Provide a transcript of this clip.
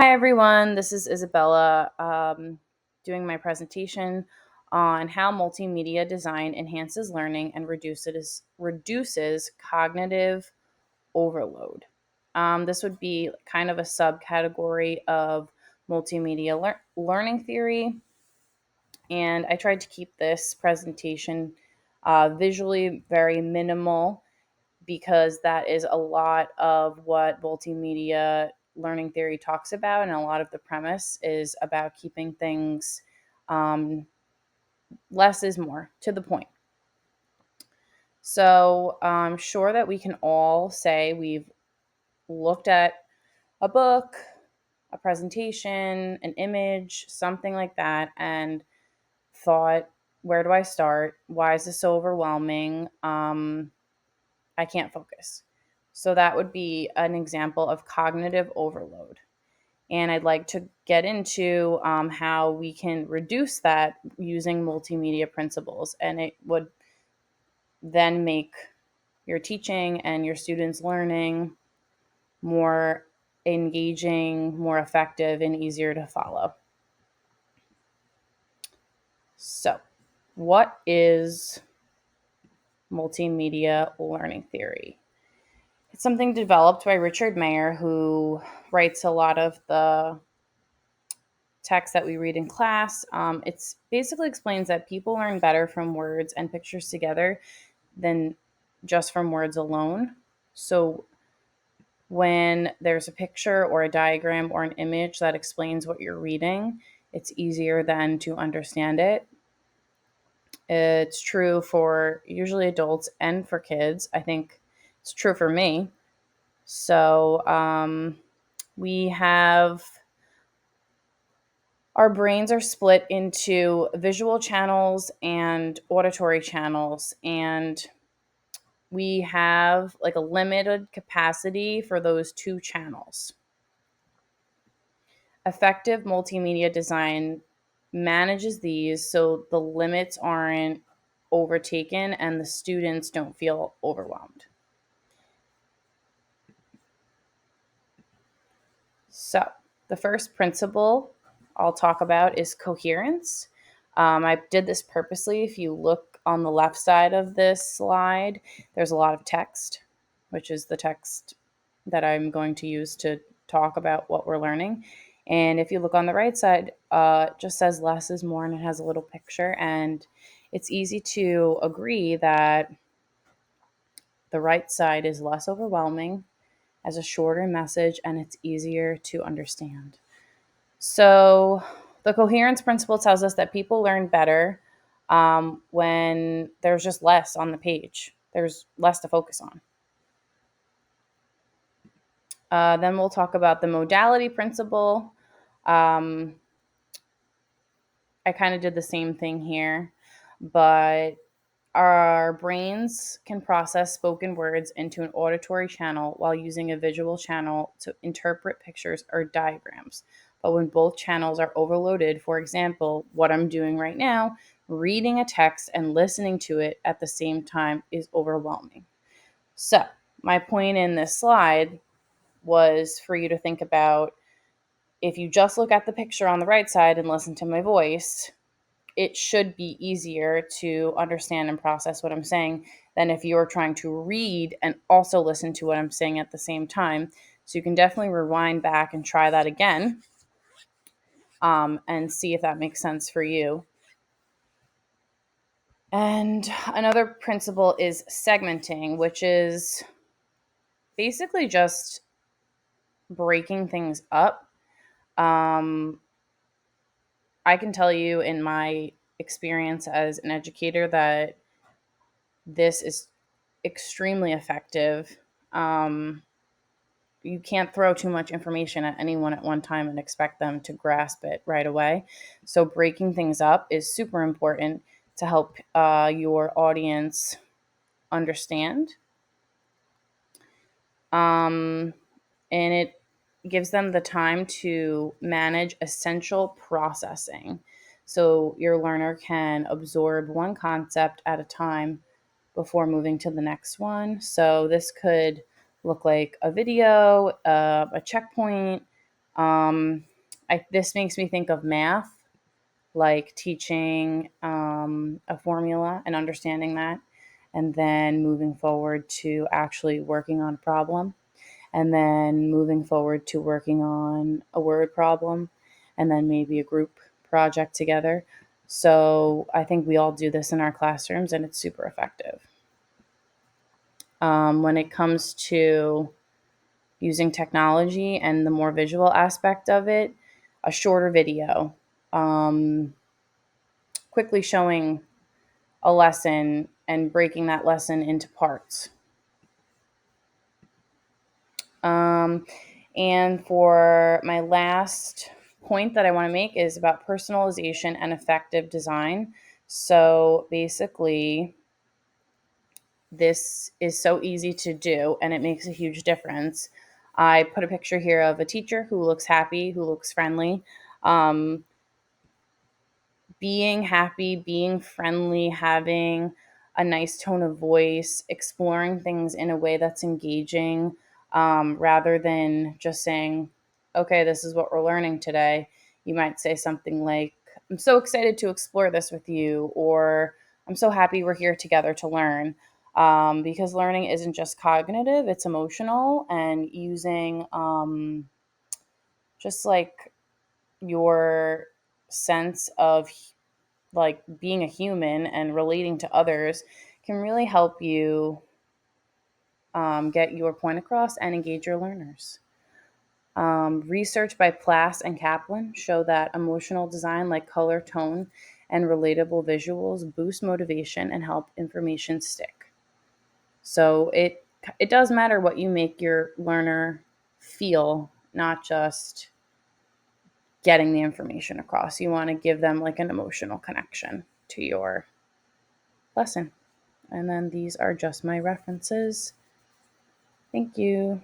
Hi, everyone. This is Isabella doing my presentation on how multimedia design enhances learning and reduces cognitive overload. This would be kind of a subcategory of multimedia learning theory, and I tried to keep this presentation visually very minimal because that is a lot of what multimedia learning theory talks about, and a lot of the premise is about keeping things um, less is more to the point. So I'm sure that we can all say we've looked at a book, a presentation, an image, something like that, and thought, where do I start? Why is this so overwhelming? I can't focus. So that would be an example of cognitive overload. And I'd like to get into how we can reduce that using multimedia principles. And it would then make your teaching and your students' learning more engaging, more effective, and easier to follow. So, what is multimedia learning theory? It's something developed by Richard Mayer, who writes a lot of the text that we read in class. It's basically explains that people learn better from words and pictures together than just from words alone. So when there's a picture or a diagram or an image that explains what you're reading, it's easier then to understand it. It's true for usually adults and for kids. I think it's true for me. So we have our brains are split into visual channels and auditory channels, and we have like a limited capacity for those two channels. Effective multimedia design manages these so the limits aren't overtaken and the students don't feel overwhelmed. So, the first principle I'll talk about is coherence. I did this purposely. If you look on the left side of this slide, there's a lot of text, which is the text that I'm going to use to talk about what we're learning. And if you look on the right side, it just says less is more, and it has a little picture. And it's easy to agree that the right side is less overwhelming, as a shorter message, and it's easier to understand. So, the coherence principle tells us that people learn better when there's just less on the page, there's less to focus on. Then we'll talk about the modality principle. Um, I kind of did the same thing here, but our brains can process spoken words into an auditory channel while using a visual channel to interpret pictures or diagrams. But when both channels are overloaded, for example, what I'm doing right now, reading a text and listening to it at the same time is overwhelming. So, my point in this slide was for you to think about, if you just look at the picture on the right side and listen to my voice, it should be easier to understand and process what I'm saying than if you're trying to read and also listen to what I'm saying at the same time. So you can definitely rewind back and try that again, and see if that makes sense for you. And another principle is segmenting, which is basically just breaking things up. Um, I can tell you in my experience as an educator that this is extremely effective. Um, you can't throw too much information at anyone at one time and expect them to grasp it right away. So, breaking things up is super important to help your audience understand. Um, and it gives them the time to manage essential processing. So, your learner can absorb one concept at a time before moving to the next one. So this could look like a video, a checkpoint, This makes me think of math, like teaching a formula and understanding that, and then moving forward to actually working on a problem, and then moving forward to working on a word problem, and then maybe a group project together. So I think we all do this in our classrooms, and it's super effective. When it comes to using technology and the more visual aspect of it, a shorter video, um, quickly showing a lesson and breaking that lesson into parts. Um, and for my last point that I want to make is about personalization and effective design. So basically, this is so easy to do and it makes a huge difference. I put a picture here of a teacher who looks happy, who looks friendly. Um, Being happy, being friendly, having a nice tone of voice, exploring things in a way that's engaging, rather than just saying, okay, this is what we're learning today. You might say something like, I'm so excited to explore this with you, or I'm so happy we're here together to learn. Because learning isn't just cognitive, it's emotional, and using just like your sense of like being a human and relating to others can really help you get your point across and engage your learners. Research by Plass and Kaplan show that emotional design like color, tone, and relatable visuals boost motivation and help information stick. So it does matter what you make your learner feel, not just getting the information across. You want to give them like an emotional connection to your lesson. And then these are just my references. Thank you.